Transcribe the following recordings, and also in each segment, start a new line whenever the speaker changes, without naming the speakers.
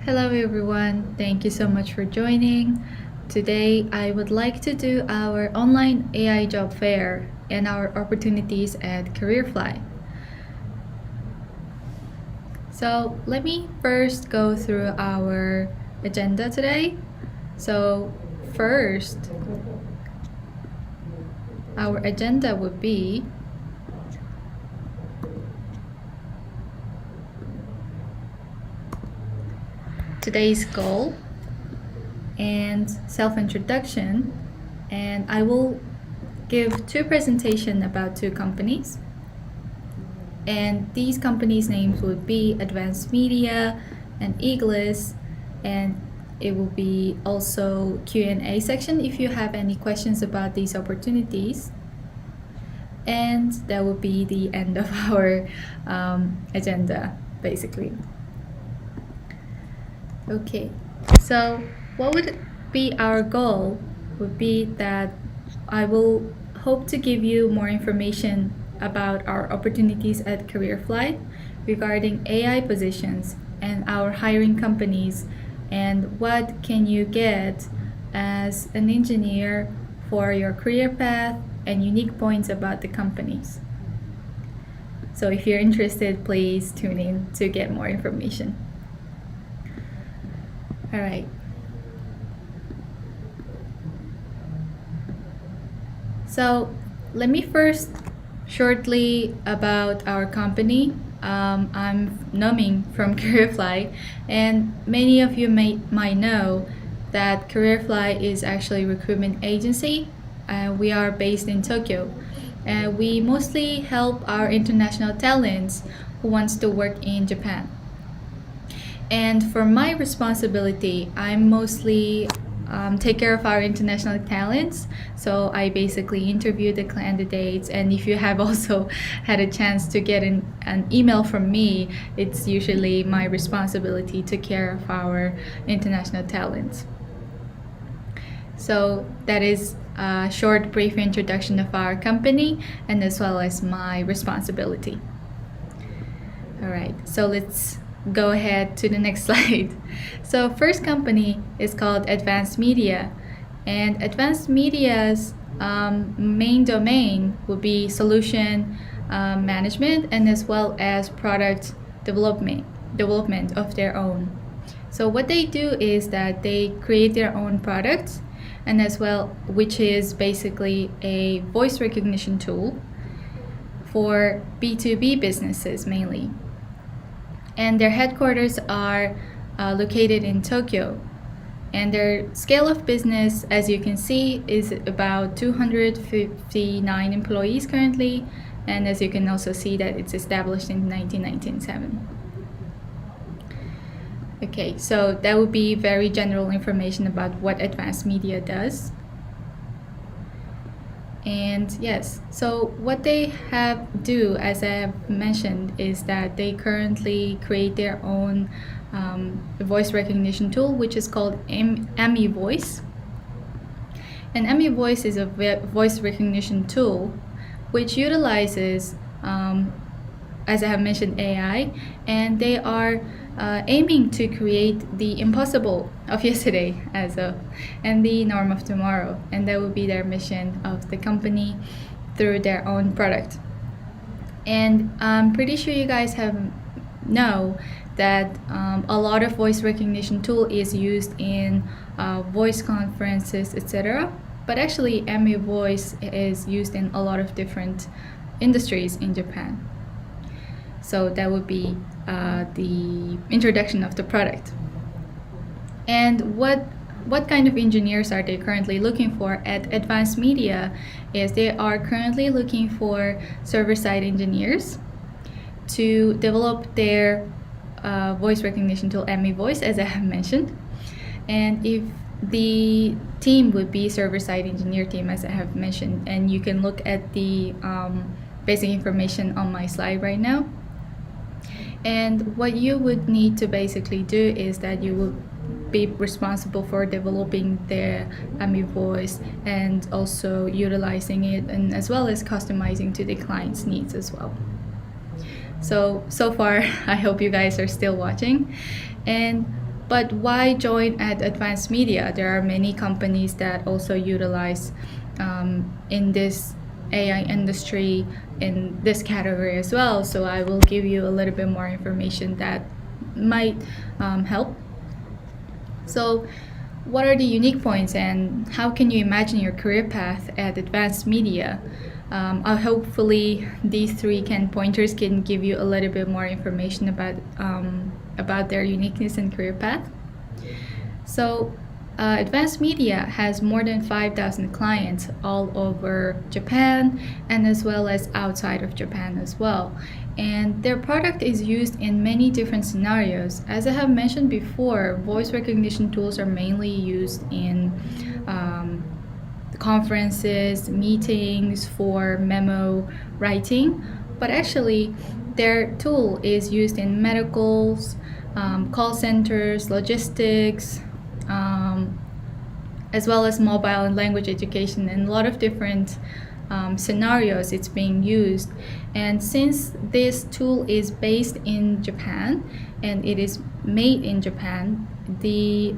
Hello everyone, thank you so much for joining. Today I would like to do our online AI job fair and our opportunities at CareerFly. So let me first go through our agenda today. So first, our agenda would be today's goal and self-introduction, and I will give two presentations about two companies, and these companies' names would be Advanced Media and Eagles, and it will be also Q&A section if you have any questions about these opportunities. And that will be the end of our agenda, basically. Okay, so what would be our goal would be that I will hope to give you more information about our opportunities at CareerFly regarding AI positions and our hiring companies, and what can you get as an engineer for your career path and unique points about the companies. So if you're interested, please tune in to get more information. All right. So let me first shortly about our company. I'm Nomin from CareerFly, and many of you might know that CareerFly is actually a recruitment agency. We are based in Tokyo. We mostly help our international talents who wants to work in Japan. And for my responsibility, I mostly take care of our international talents. So I basically interview the candidates, and if you have also had a chance to get an email from me, it's usually my responsibility to take care of our international talents. So that is a short, brief introduction of our company and as well as my responsibility. All right, so let's go ahead to the next slide. So first company is called Advanced Media, and Advanced Media's main domain would be solution management and as well as product development of their own. So what they do is that they create their own products, and as well, which is basically a voice recognition tool for B2B businesses mainly. And their headquarters are located in Tokyo. And their scale of business, as you can see, is about 259 employees currently. And as you can also see that it's established in 1997. Okay, so that would be very general information about what Advanced Media does. And yes, so what they do, as I have mentioned, is that they currently create their own voice recognition tool, which is called Ami Voice. And Ami Voice is a voice recognition tool which utilizes, as I have mentioned, AI, and they are aiming to create the impossible of yesterday and the norm of tomorrow, and that will be their mission of the company through their own product. And I'm pretty sure you guys know that a lot of voice recognition tool is used in voice conferences, etc. But actually, Ami Voice is used in a lot of different industries in Japan. So that would be the introduction of the product. And what kind of engineers are they currently looking for at Advanced Media is they are currently looking for server-side engineers to develop their voice recognition tool, Ami Voice, as I have mentioned. And if the team would be server-side engineer team, as I have mentioned, and you can look at the basic information on my slide right now. And what you would need to basically do is that you will be responsible for developing the Ami Voice and also utilizing it, and as well as customizing to the client's needs as well. So far, I hope you guys are still watching. And But why join at Advanced Media? There are many companies that also utilize in this AI industry in this category as well. So I will give you a little bit more information that might help. So what are the unique points and how can you imagine your career path at Advanced Media? Hopefully these three pointers can give you a little bit more information about their uniqueness and career path. So Advanced Media has more than 5,000 clients all over Japan and as well as outside of Japan as well. And their product is used in many different scenarios. As I have mentioned before, voice recognition tools are mainly used in conferences, meetings, for memo writing, but actually their tool is used in medicals, call centers, logistics, as well as mobile and language education, and a lot of different scenarios it's being used. And since this tool is based in Japan and it is made in Japan, the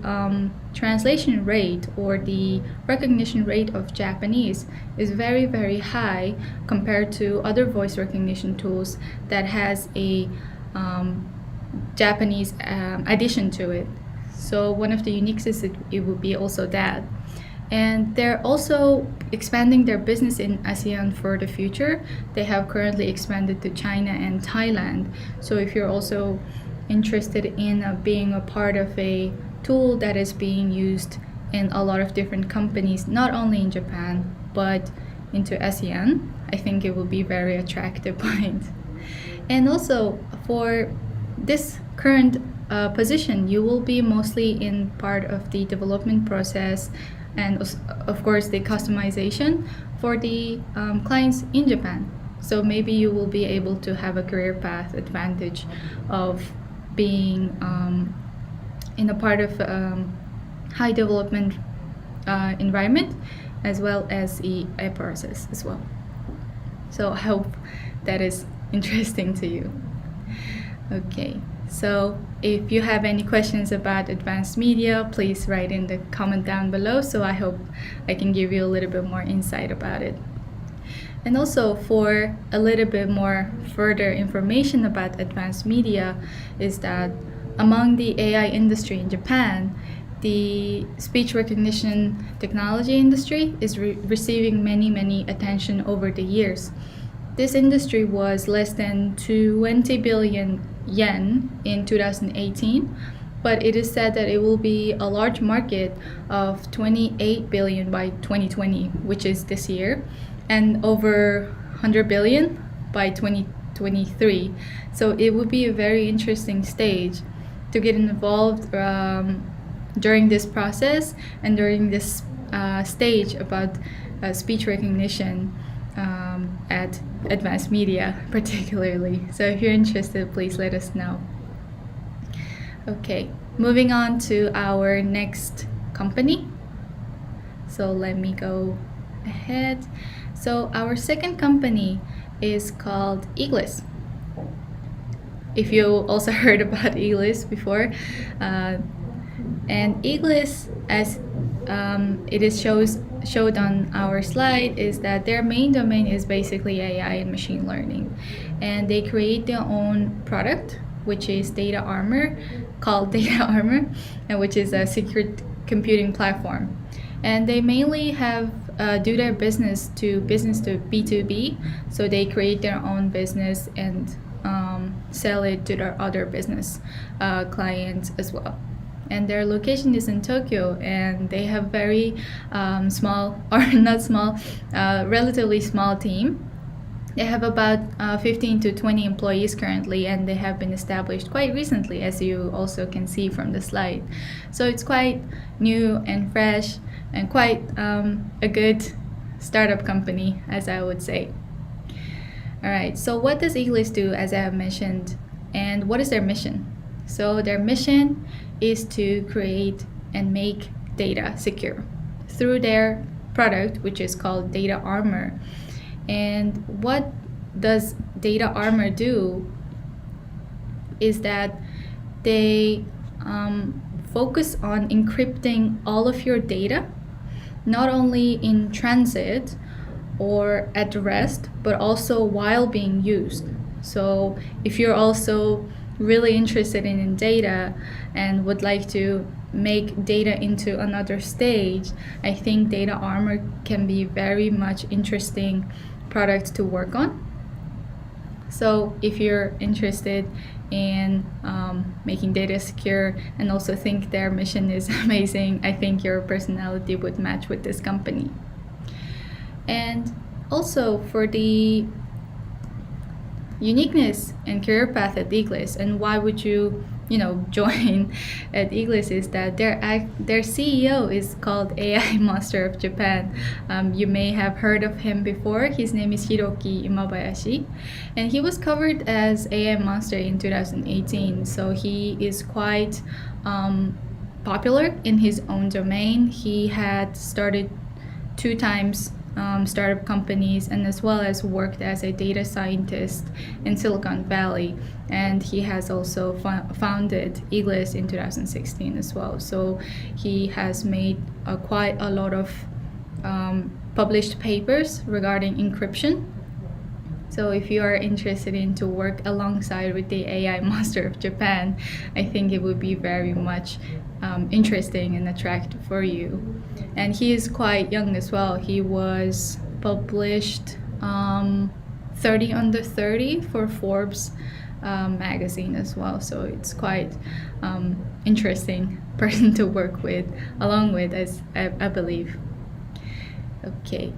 translation rate or the recognition rate of Japanese is very, very high compared to other voice recognition tools that has a Japanese addition to it. So one of the uniquenesses it would be also that. And they're also expanding their business in ASEAN for the future. They have currently expanded to China and Thailand. So if you're also interested in being a part of a tool that is being used in a lot of different companies, not only in Japan, but into ASEAN, I think it will be very attractive point. And also for this current position, you will be mostly in part of the development process and of course the customization for the clients in Japan. So maybe you will be able to have a career path advantage of being in a part of high development environment as well as a process as well. So I hope that is interesting to you. Okay, so if you have any questions about Advanced Media, please write in the comment down below, so I hope I can give you a little bit more insight about it. And also for a little bit more further information about Advanced Media is that among the AI industry in Japan, the speech recognition technology industry is receiving many attention over the years. This industry was less than 20 billion yen in 2018, but it is said that it will be a large market of 28 billion by 2020, which is this year, and over 100 billion by 2023. So it would be a very interesting stage to get involved during this process and during this stage about speech recognition at Advanced Media particularly. So if you're interested, please let us know. Okay, moving on to our next company. So let me go ahead. So our second company is called Eglis. If you also heard about Eglis before, and Eglis, as it is showed on our slide, is that their main domain is basically AI and machine learning, and they create their own product, which is called Data Armor, and which is a secure computing platform. And they mainly have do their business to B2B, so they create their own business and sell it to their other business clients as well. And their location is in Tokyo, and they have very relatively small team. They have about 15 to 20 employees currently, and they have been established quite recently, as you also can see from the slide. So it's quite new and fresh and quite a good startup company, as I would say. All right, so what does Eglis do, as I have mentioned, and what is their mission? So their mission is to create and make data secure through their product, which is called Data Armor. And what does Data Armor do is that they focus on encrypting all of your data, not only in transit or at rest, but also while being used. So if you're also really interested in data and would like to make data into another stage, I think Data Armor can be very much interesting product to work on. So if you're interested in making data secure and also think their mission is amazing, I think your personality would match with this company. And also for the uniqueness and career path at Iglis, and why would you join at Iglis, is that their CEO is called AI Master of Japan. You may have heard of him before. His name is Hiroki Imabayashi, and he was covered as AI Master in 2018. So he is quite popular in his own domain. He had started 2 times startup companies, and as well as worked as a data scientist in Silicon Valley, and he has also founded Iglis in 2016 as well. So he has made quite a lot of published papers regarding encryption. So if you are interested in to work alongside with the AI Master of Japan, I think it would be very much interesting and attractive for you. And he is quite young as well. He was published 30 under 30 for Forbes magazine as well. So it's quite interesting person to work with, along with, as I believe. Okay.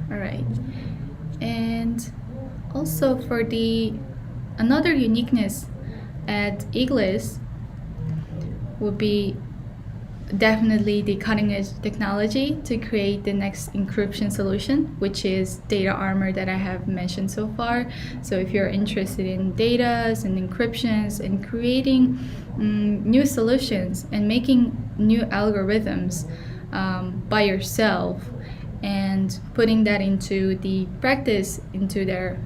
All right. And also for the another uniqueness at Iglis would be definitely the cutting edge technology to create the next encryption solution, which is Data Armor that I have mentioned so far. So if you're interested in data and encryptions and creating new solutions and making new algorithms by yourself and putting that into the practice into their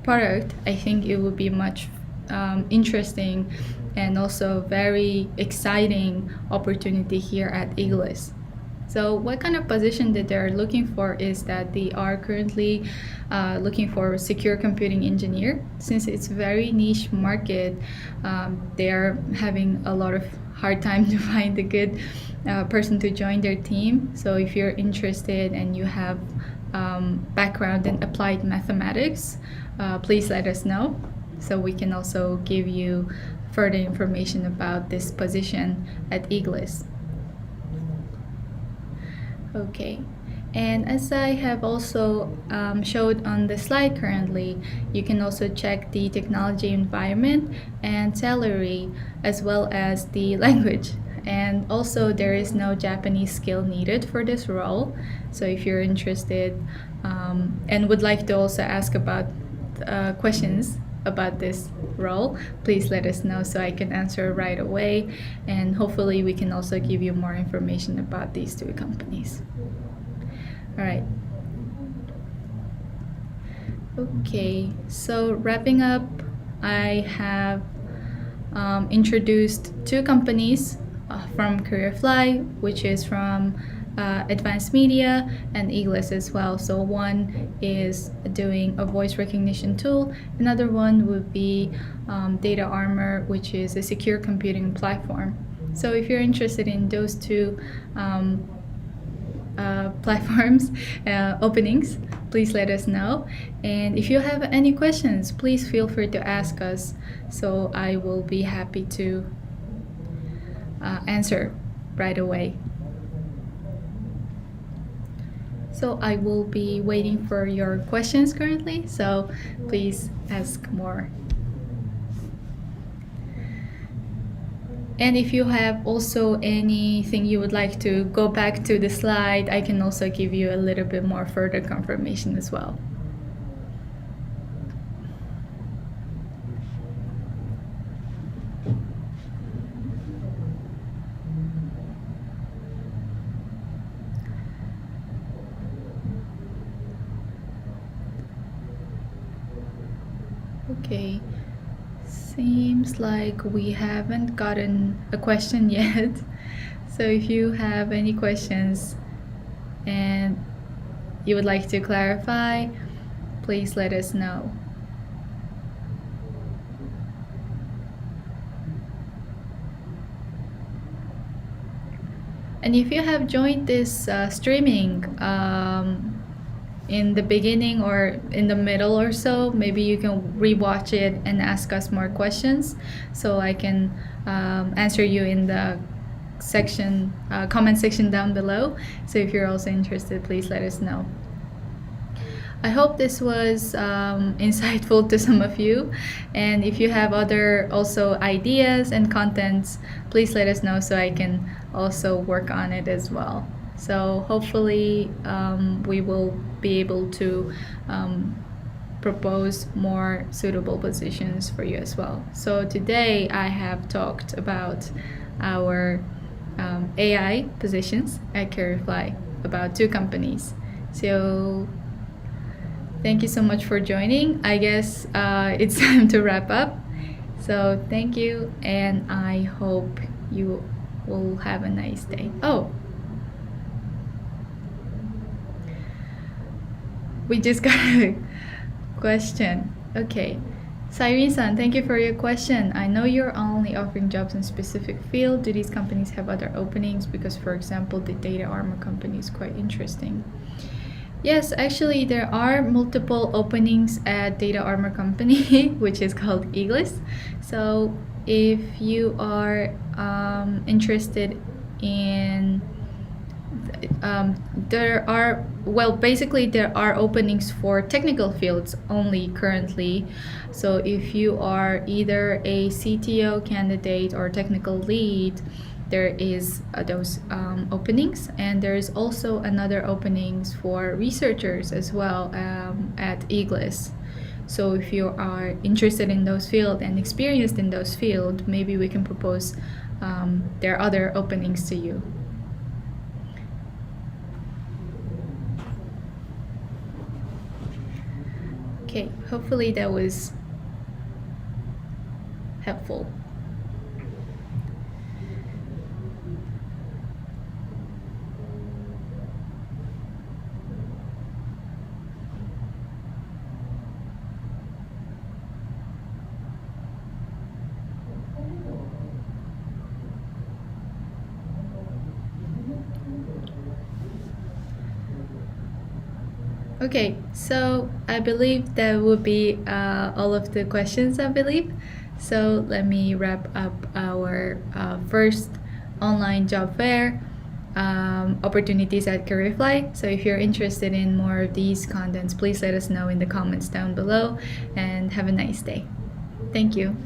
product, I think it would be much interesting and also very exciting opportunity here at Iglis. So what kind of position that they're looking for is that they are currently looking for a secure computing engineer. Since it's very niche market, they're having a lot of hard time to find a good person to join their team. So if you're interested and you have background in applied mathematics, please let us know, so we can also give you further information about this position at Iglis. Okay, and as I have also showed on the slide currently, you can also check the technology environment and salary, as well as the language. And also there is no Japanese skill needed for this role. So if you're interested and would like to also ask about questions about this role, please let us know so I can answer right away, and hopefully we can also give you more information about these 2 companies. All right. Okay, so wrapping up, I have introduced 2 companies from CareerFly, which is from Advanced Media and Iglis as well. So one is doing a voice recognition tool. Another one would be Data Armor, which is a secure computing platform. So if you're interested in those 2 platforms openings, please let us know. And if you have any questions, please feel free to ask us. So I will be happy to answer right away. So I will be waiting for your questions currently, so please ask more. And if you have also anything you would like to go back to the slide, I can also give you a little bit more further confirmation as well. Okay, Seems like we haven't gotten a question yet. So if you have any questions and you would like to clarify, please let us know. And if you have joined this streaming in the beginning or in the middle or so, maybe you can rewatch it and ask us more questions so I can answer you in the comment section down below. So if you're also interested, please let us know. I hope this was insightful to some of you, and if you have other also ideas and contents, please let us know so I can also work on it as well. So hopefully we will be able to propose more suitable positions for you as well. So today I have talked about our AI positions at CareerFly, about 2 companies. So thank you so much for joining. I guess it's time to wrap up. So thank you, and I hope you will have a nice day. Oh, we just got a question. Okay. Cyrene-san, thank you for your question. I know you're only offering jobs in specific field. Do these companies have other openings? Because, for example, the data armor company is quite interesting. Yes, actually, there are multiple openings at Data Armor Company, which is called Eagles. So, if you are interested in, basically, there are openings for technical fields only currently. So, if you are either a CTO candidate or technical lead, there is those openings, and there is also another openings for researchers as well at Eagles. So if you are interested in those fields and experienced in those fields, maybe we can propose there are other openings to you. Okay, hopefully that was helpful. Okay, so I believe that would be all of the questions, I believe. So let me wrap up our first online job fair opportunities at CareerFly. So if you're interested in more of these contents, please let us know in the comments down below, and have a nice day. Thank you.